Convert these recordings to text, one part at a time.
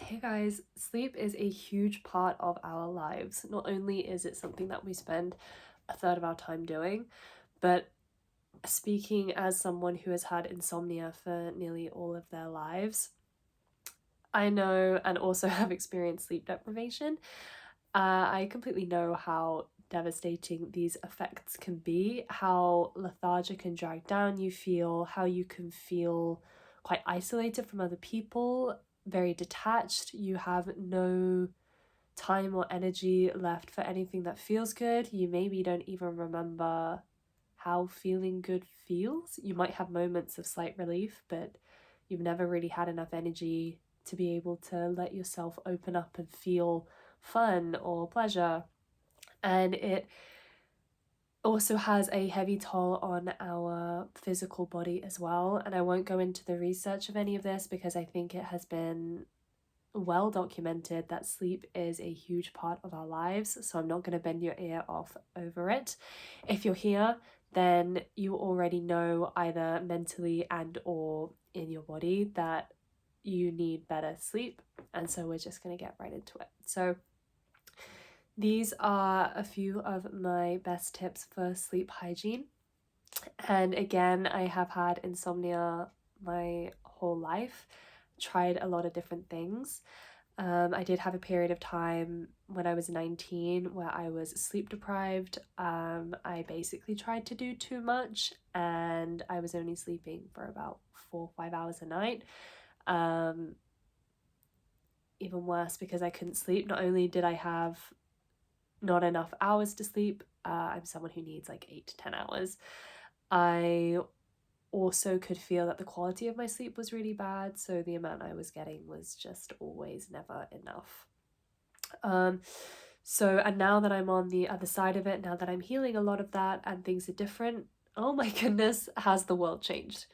Hey guys, sleep is a huge part of our lives. Not only is it something that we spend a third of our time doing, but speaking as someone who has had insomnia for nearly all of their lives, I know and also have experienced sleep deprivation. I completely know how devastating these effects can be, how lethargic and dragged down you feel, how you can feel quite isolated from other people, very detached. You have no time or energy left for anything that feels good. You maybe don't even remember how feeling good feels. You might have moments of slight relief, but you've never really had enough energy to be able to let yourself open up and feel fun or pleasure. And it also has a heavy toll on our physical body as well. And I won't go into the research of any of this because I think it has been well documented that sleep is a huge part of our lives, so I'm not going to bend your ear off over it. If you're here, then you already know either mentally and or in your body that you need better sleep, and so we're just going to get right into it. So these are a few of my best tips for sleep hygiene. And again, I have had insomnia my whole life, tried a lot of different things. I did have a period of time when I was 19 where I was sleep deprived. I basically tried to do too much and I was only sleeping for about 4 or 5 hours a night. Even worse because I couldn't sleep. Not only did I have not enough hours to sleep, I'm someone who needs like 8 to 10 hours. I also could feel that the quality of my sleep was really bad, so the amount I was getting was just always never enough. And now that I'm on the other side of it, now that I'm healing a lot of that and things are different, oh my goodness, has the world changed.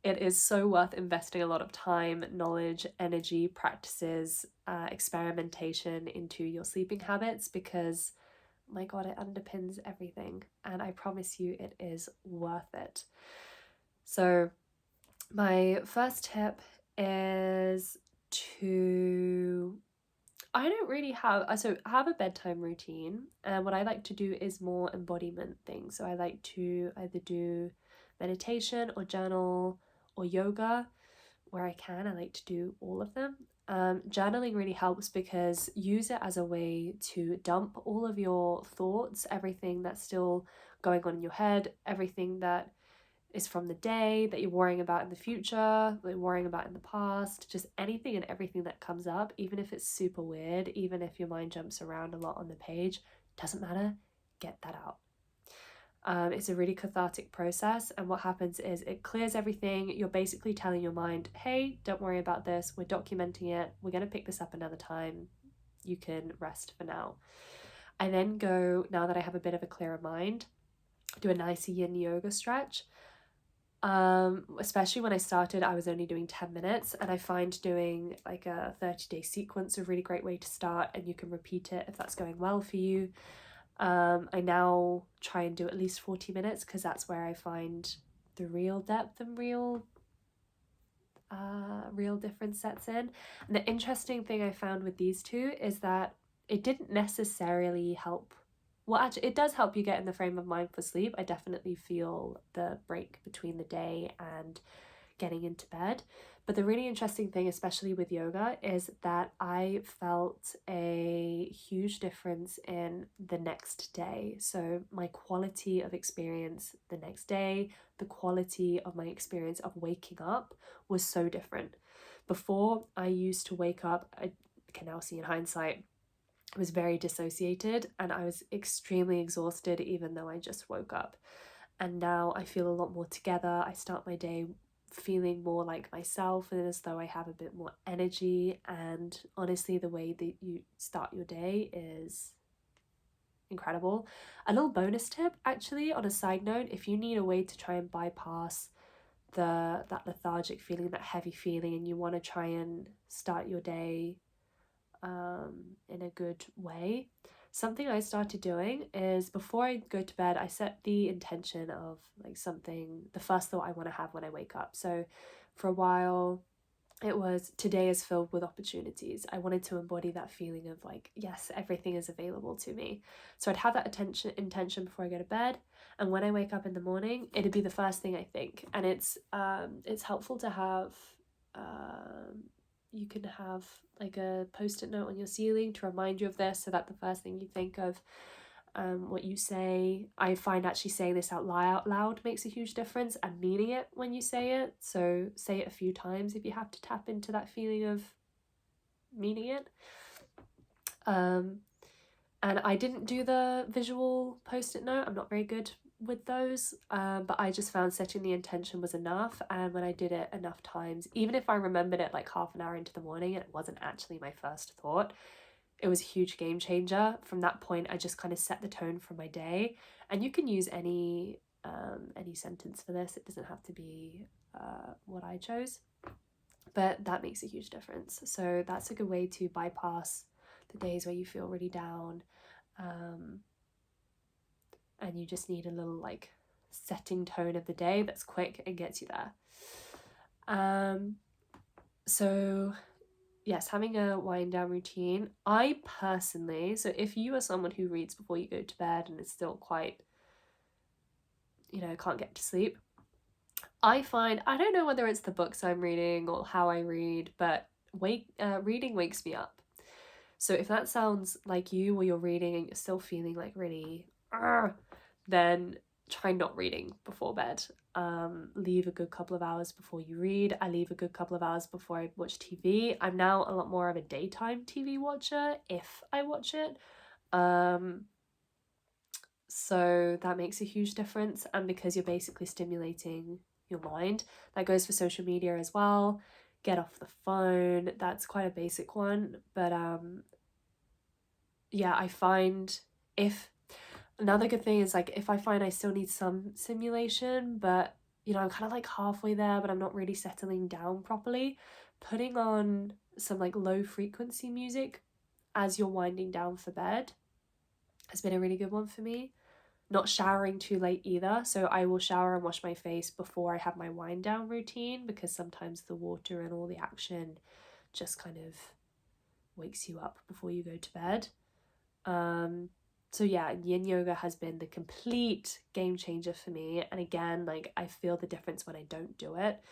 It is so worth investing a lot of time, knowledge, energy, practices, experimentation into your sleeping habits because, my God, it underpins everything. And I promise you, it is worth it. So, my first tip is to I don't really have I have a bedtime routine, and what I like to do is more embodiment things. So I like to either do meditation or journal or yoga where I can. I like to do all of them. Journaling really helps because use it as a way to dump all of your thoughts, everything that's still going on in your head, everything that is from the day that you're worrying about in the future, that you're worrying about in the past, just anything and everything that comes up, even if it's super weird, even if your mind jumps around a lot on the page, doesn't matter, get that out. It's a really cathartic process, and what happens is it clears everything. You're basically telling your mind, hey, don't worry about this, we're documenting it, we're going to pick this up another time, you can rest for now. I then go, now that I have a bit of a clearer mind, do a nice yin yoga stretch. Especially when I started, I was only doing 10 minutes, and I find doing like a 30-day sequence a really great way to start, and you can repeat it if that's going well for you. I now try and do at least 40 minutes because that's where I find the real depth and real difference sets in. And the interesting thing I found with these two is that it didn't necessarily help. Well, actually, it does help you get in the frame of mind for sleep. I definitely feel the break between the day and getting into bed. But the really interesting thing, especially with yoga, is that I felt a huge difference in the next day. So, my quality of experience the next day, the quality of my experience of waking up was so different. Before, I used to wake up, I can now see in hindsight, was very dissociated and I was extremely exhausted even though I just woke up. And now I feel a lot more together. I start my day feeling more like myself and as though I have a bit more energy. And honestly, the way that you start your day is incredible. A little bonus tip, actually, on a side note, if you need a way to try and bypass that lethargic feeling, that heavy feeling, and you want to try and start your day in a good way. Something I started doing is before I go to bed, I set the intention of like something, the first thought I want to have when I wake up. So for a while, it was, today is filled with opportunities. I wanted to embody that feeling of like, yes, everything is available to me. So I'd have that intention before I go to bed, and when I wake up in the morning, it'd be the first thing I think. And it's helpful to have, you can have like a post-it note on your ceiling to remind you of this, so that the first thing you think of, what you say. I find actually saying this out loud makes a huge difference, and meaning it when you say it. So say it a few times if you have to tap into that feeling of meaning it. And I didn't do the visual post-it note. I'm not very good with those, but I just found setting the intention was enough. And when I did it enough times, even if I remembered it like half an hour into the morning and it wasn't actually my first thought, it was a huge game changer. From that point, I just kind of set the tone for my day. And you can use any sentence for this. It doesn't have to be what I chose, but that makes a huge difference. So that's a good way to bypass the days where you feel really down, and you just need a little like setting tone of the day that's quick and gets you there. So yes, having a wind down routine. I personally, so if you are someone who reads before you go to bed and is still quite, can't get to sleep, I find, I don't know whether it's the books I'm reading or how I read, but reading wakes me up. So if that sounds like you, or you're reading and you're still feeling like really, then try not reading before bed. Leave a good couple of hours before you read. I leave a good couple of hours before I watch TV. I'm now a lot more of a daytime TV watcher if I watch it. So that makes a huge difference. And because you're basically stimulating your mind, that goes for social media as well. Get off the phone. That's quite a basic one. But yeah, I find if another good thing is like if I find I still need some simulation, but I'm kind of like halfway there, but I'm not really settling down properly, putting on some like low frequency music as you're winding down for bed has been a really good one for me. Not showering too late either. So I will shower and wash my face before I have my wind down routine, because sometimes the water and all the action just kind of wakes you up before you go to bed. So yeah, yin yoga has been the complete game changer for me. And again, like I feel the difference when I don't do it.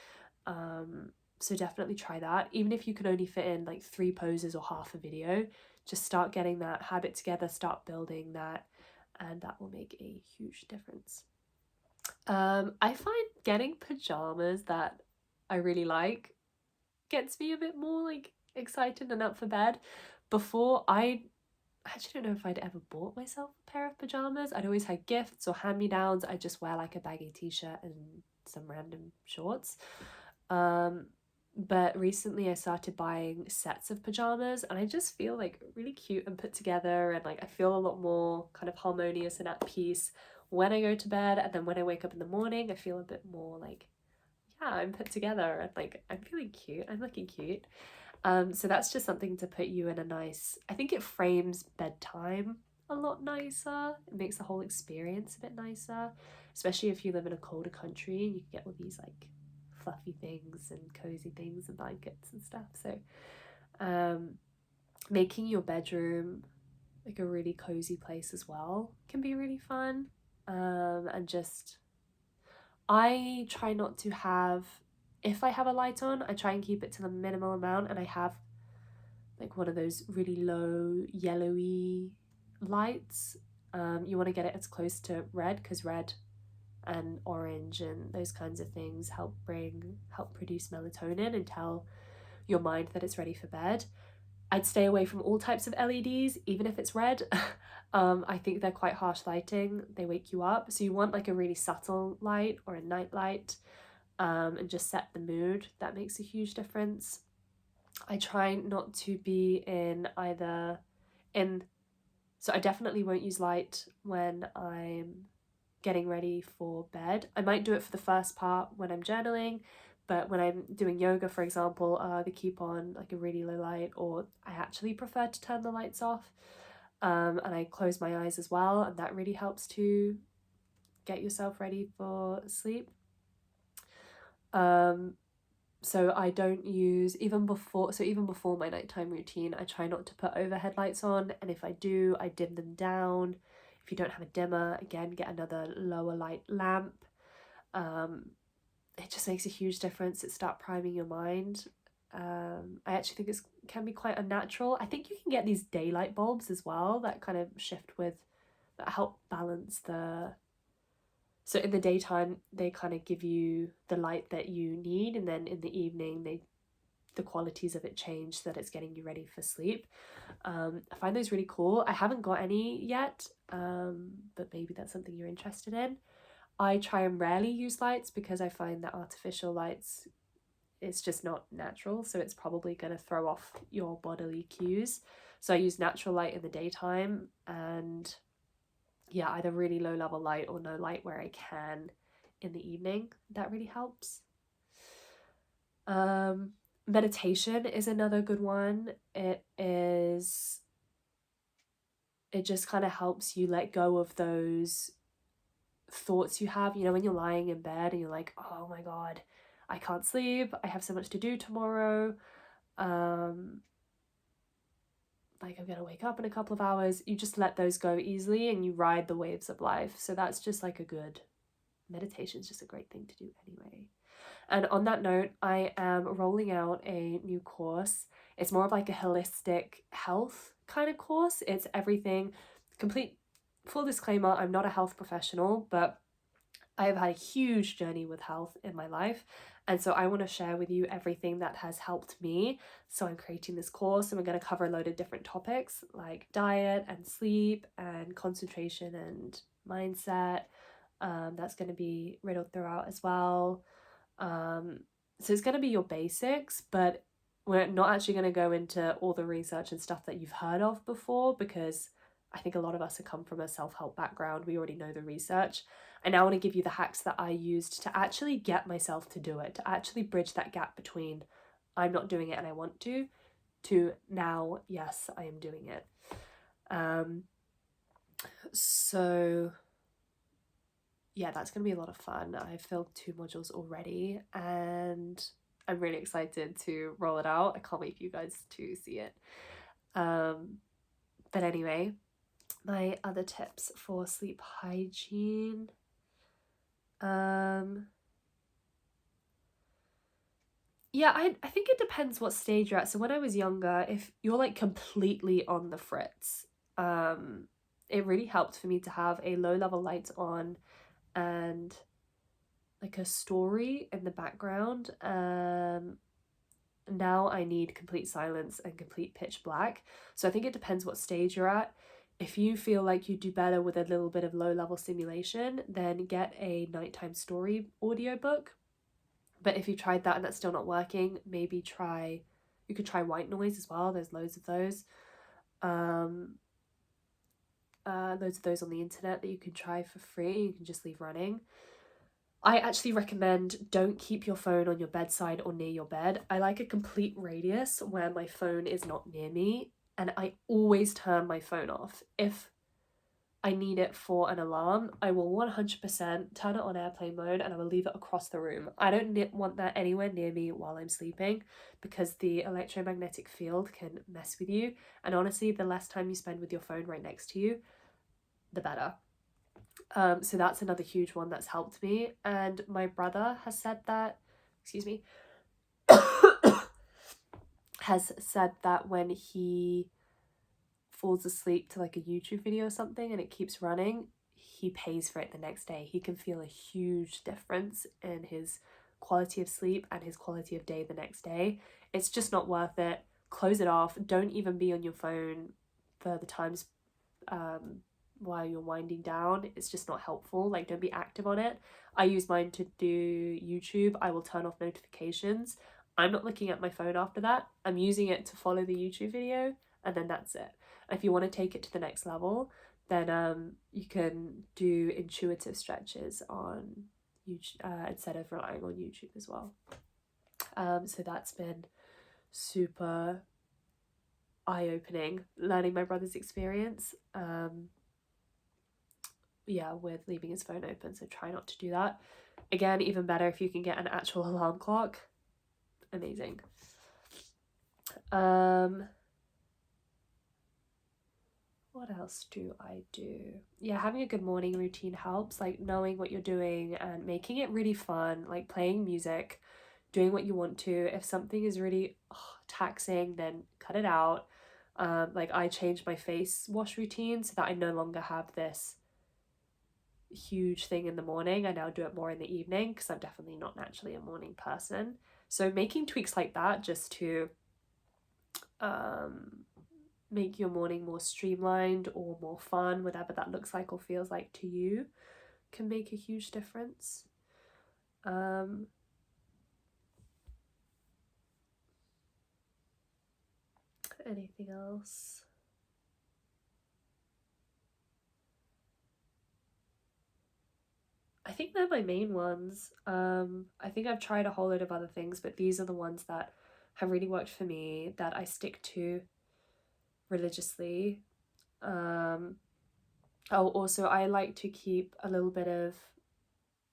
So definitely try that. Even if you can only fit in like 3 poses or half a video, just start getting that habit together, start building that, and that will make a huge difference. I find getting pajamas that I really like gets me a bit more like excited and up for bed. Before, I actually don't know if I'd ever bought myself a pair of pajamas. I'd always had gifts or hand-me-downs. I just wear like a baggy t-shirt and some random shorts. But recently I started buying sets of pajamas, and I just feel like really cute and put together, and like I feel a lot more kind of harmonious and at peace when I go to bed. And then when I wake up in the morning, I feel a bit more like, yeah, I'm put together and like I'm feeling cute, I'm looking cute. So that's just something to put you in a nice, I think it frames bedtime a lot nicer. It makes the whole experience a bit nicer, especially if you live in a colder country and you can get all these like fluffy things and cozy things and blankets and stuff. So making your bedroom like a really cozy place as well can be really fun. And just, I try not to have, if I have a light on, I try and keep it to the minimal amount, and I have like one of those really low yellowy lights. You want to get it as close to red, because red and orange and those kinds of things help produce melatonin and tell your mind that it's ready for bed. I'd stay away from all types of LEDs, even if it's red. I think they're quite harsh lighting. They wake you up. So you want like a really subtle light or a night light, and just set the mood. That makes a huge difference. I try not to be so I definitely won't use light when I'm getting ready for bed. I might do it for the first part when I'm journaling, but when I'm doing yoga, for example, I either keep on like a really low light, or I actually prefer to turn the lights off. And I close my eyes as well, and that really helps to get yourself ready for sleep. So I don't use, even before my nighttime routine, I try not to put overhead lights on, and if I do, I dim them down. If you don't have a dimmer, again, get another lower light lamp. It just makes a huge difference. It starts priming your mind. I actually think it can be quite unnatural. I think you can get these daylight bulbs as well that kind of shift with, that help balance the, so in the daytime they kind of give you the light that you need, and then in the evening the qualities of it change so that it's getting you ready for sleep. I find those really cool. I haven't got any yet, but maybe that's something you're interested in. I try and rarely use lights because I find that artificial lights, it's just not natural, so it's probably going to throw off your bodily cues. So I use natural light in the daytime, and yeah, either really low level light or no light where I can in the evening. That really helps. Meditation is another good one. It just kind of helps you let go of those thoughts you have, you know, when you're lying in bed and you're like, oh my God, I can't sleep, I have so much to do tomorrow, like I'm gonna wake up in a couple of hours. You just let those go easily and you ride the waves of life. So that's just like a good, meditation is just a great thing to do anyway. And on that note, I am rolling out a new course. It's more of like a holistic health kind of course. It's everything, complete, full disclaimer, I'm not a health professional, but I have had a huge journey with health in my life. And so I want to share with you everything that has helped me. So I'm creating this course and we're going to cover a load of different topics like diet and sleep and concentration and mindset. That's going to be riddled throughout as well. So it's going to be your basics, but we're not actually going to go into all the research and stuff that you've heard of before, because I think a lot of us have come from a self-help background. We already know the research. I now want to give you the hacks that I used to actually get myself to do it, to actually bridge that gap between I'm not doing it and I want to now, yes, I am doing it. So yeah, that's going to be a lot of fun. I've filled 2 modules already and I'm really excited to roll it out. I can't wait for you guys to see it. But anyway, my other tips for sleep hygiene. Yeah, I think it depends what stage you're at. So when I was younger, if you're like completely on the fritz, it really helped for me to have a low level light on and like a story in the background. Now I need complete silence and complete pitch black. So I think it depends what stage you're at. If you feel like you do better with a little bit of low level stimulation, then get a nighttime story audiobook. But if you tried that and that's still not working, maybe you could try white noise as well. There's loads of those. Loads of those on the internet that you can try for free. You can just leave running. I actually recommend don't keep your phone on your bedside or near your bed. I like a complete radius where my phone is not near me, and I always turn my phone off. If I need it for an alarm, I will 100% turn it on airplane mode and I will leave it across the room. I don't want that anywhere near me while I'm sleeping, because the electromagnetic field can mess with you. And honestly, the less time you spend with your phone right next to you, the better. So that's another huge one that's helped me. And my brother has said that, excuse me, has said that when he falls asleep to like a YouTube video or something and it keeps running, he pays for it the next day. He can feel a huge difference in his quality of sleep and his quality of day the next day. It's just not worth it. Close it off. Don't even be on your phone for the times while you're winding down. It's just not helpful. Like, don't be active on it. I use mine to do YouTube. I will turn off notifications. I'm not looking at my phone after that. I'm using it to follow the YouTube video, and then that's it. If you want to take it to the next level, then you can do intuitive stretches on YouTube instead of relying on YouTube as well. So that's been super eye-opening, learning my brother's experience. Yeah, with leaving his phone open, so try not to do that. Again, even better if you can get an actual alarm clock. amazing. What else do I do? Yeah, having a good morning routine helps, like knowing what you're doing and making it really fun, like playing music, doing what you want to. If something is really taxing, then cut it out. Like I changed my face wash routine so that I no longer have this huge thing in the morning. I now do it more in the evening because I'm definitely not naturally a morning person. So making tweaks like that just to um make your morning more streamlined or more fun, whatever that looks like or feels like to you, can make a huge difference. Anything else? I think they're my main ones. I think I've tried a whole load of other things, but these are the ones that have really worked for me, that I stick to religiously. Oh, also, I like to keep a little bit of,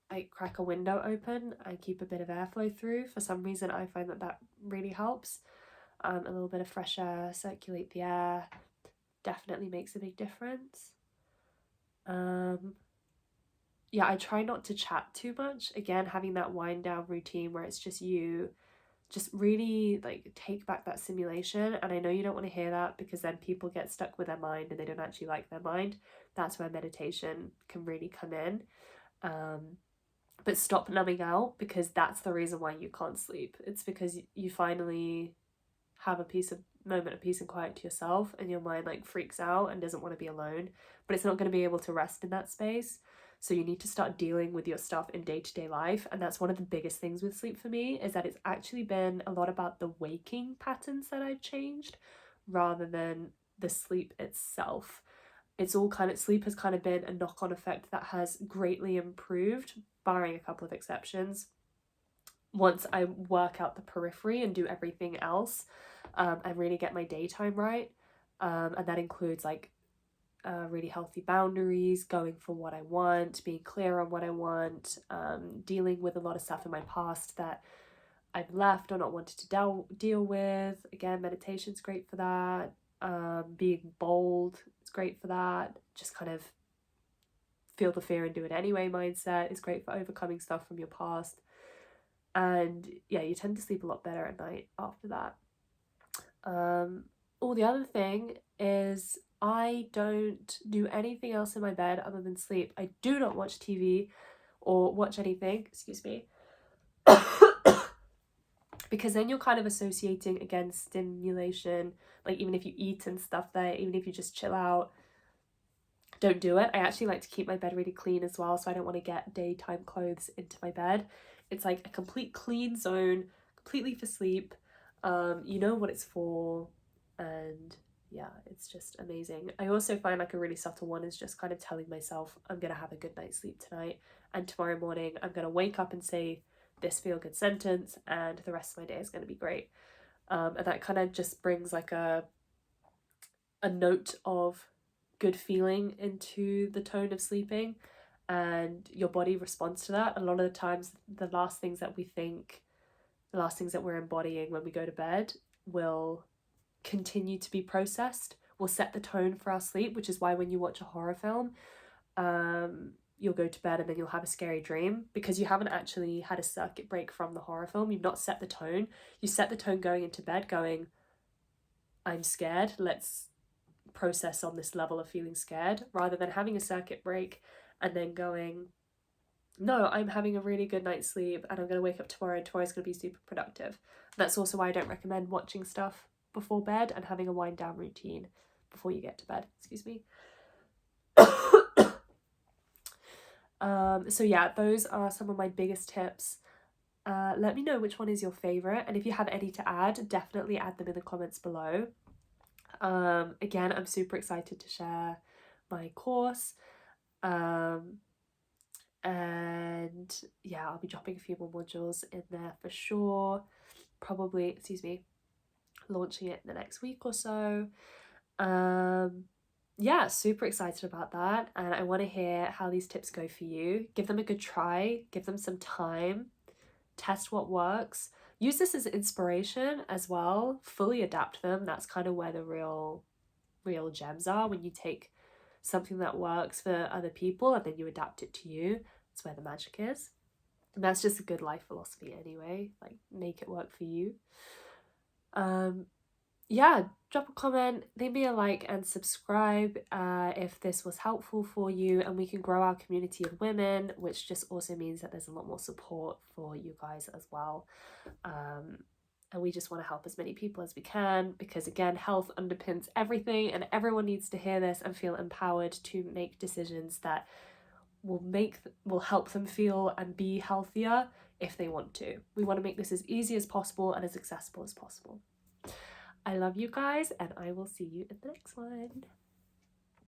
I crack a window open and keep a bit of airflow through. For some reason, I find that that really helps. A little bit of fresh air, circulate the air, definitely makes a big difference. Yeah, I try not to chat too much. Again, having that wind down routine where it's just you, just really like take back that simulation. And I know you don't want to hear that because then people get stuck with their mind and they don't actually like their mind. That's where meditation can really come in. But stop numbing out, because that's the reason why you can't sleep. It's because you finally have a moment of peace and quiet to yourself, and your mind like freaks out and doesn't want to be alone, but it's not going to be able to rest in that space. So you need to start dealing with your stuff in day-to-day life. And that's one of the biggest things with sleep for me, is that it's actually been a lot about the waking patterns that I've changed rather than the sleep itself. It's all kind of, sleep has kind of been a knock-on effect that has greatly improved, barring a couple of exceptions, once I work out the periphery and do everything else, and really get my daytime right. And that includes like really healthy boundaries, going for what I want, being clear on what I want, dealing with a lot of stuff in my past that I've left or not wanted to deal with. Again, meditation's great for that. Being bold is great for that. Just kind of feel the fear and do it anyway mindset is great for overcoming stuff from your past. And yeah, you tend to sleep a lot better at night after that. The other thing is I don't do anything else in my bed other than sleep. I do not watch TV or watch anything, excuse me, because then you're kind of associating against stimulation. Like even if you eat and stuff there, even if you just chill out, don't do it. I actually like to keep my bed really clean as well, so I don't want to get daytime clothes into my bed. It's like a complete clean zone, completely for sleep. You know what it's for, and yeah, it's just amazing. I also find like a really subtle one is just kind of telling myself I'm gonna have a good night's sleep tonight, and tomorrow morning I'm gonna wake up and say this feel good sentence, and the rest of my day is gonna be great. And that kind of just brings like a note of good feeling into the tone of sleeping, and your body responds to that. A lot of the times the last things that we think, the last things that we're embodying when we go to bed will continue to be processed, will set the tone for our sleep, which is why when you watch a horror film, you'll go to bed and then you'll have a scary dream, because you haven't actually had a circuit break from the horror film. You've not set the tone. You set the tone going into bed going, I'm scared, let's process on this level of feeling scared, rather than having a circuit break and then going, no, I'm having a really good night's sleep and I'm going to wake up tomorrow and tomorrow's going to be super productive. That's also why I don't recommend watching stuff before bed and having a wind down routine before you get to bed. Excuse me. So yeah, those are some of my biggest tips. Let me know which one is your favorite, and if you have any to add, definitely add them in the comments below. Again, I'm super excited to share my course. And yeah, I'll be dropping a few more modules in there for sure. Probably, excuse me, launching it in the next week or so. Yeah, super excited about that, and I want to hear how these tips go for you. Give them a good try, give them some time, test what works. use this as inspiration as well. Fully adapt them. That's kind of where the real gems are, when you take something that works for other people and then you adapt it to you. That's where the magic is. And that's just a good life philosophy anyway. Like, make it work for you. Yeah, drop a comment, leave me a like and subscribe if this was helpful for you, and we can grow our community of women, which just also means that there's a lot more support for you guys as well. And we just want to help as many people as we can, because again, health underpins everything, and everyone needs to hear this and feel empowered to make decisions that will help them feel and be healthier if they want to. We want to make this as easy as possible and as accessible as possible. I love you guys, and I will see you in the next one.